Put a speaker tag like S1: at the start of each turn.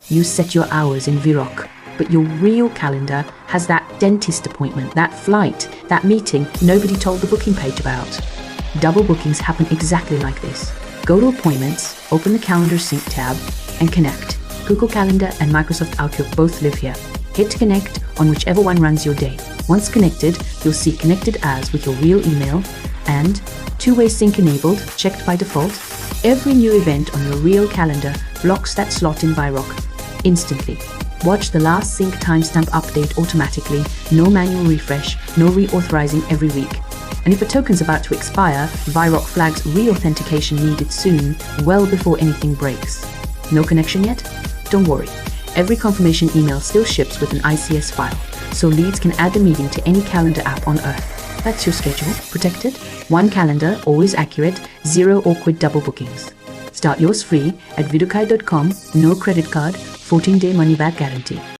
S1: You set your hours in Vyroq, but your real calendar has that dentist appointment, that flight, that meeting nobody told the booking page about. Double bookings happen exactly like this. Go to Appointments, open the Calendar Sync tab, and connect. Google Calendar and Microsoft Outlook both live here. Hit Connect on whichever one runs your day. Once connected, you'll see Connected As with your real email and two-way sync enabled, checked by default. Every new event on your real calendar blocks that slot in Vyroq instantly. Watch the last sync timestamp update automatically, no manual refresh, no re-authorizing every week. And if a token's about to expire, Vyroq flags re-authentication needed soon, well before anything breaks. No connection yet? Don't worry. Every confirmation email still ships with an ICS file, so leads can add the meeting to any calendar app on Earth. That's your schedule, protected, one calendar, always accurate, zero awkward double bookings. Start yours free at vyroq.com, no credit card, 14-day money-back guarantee.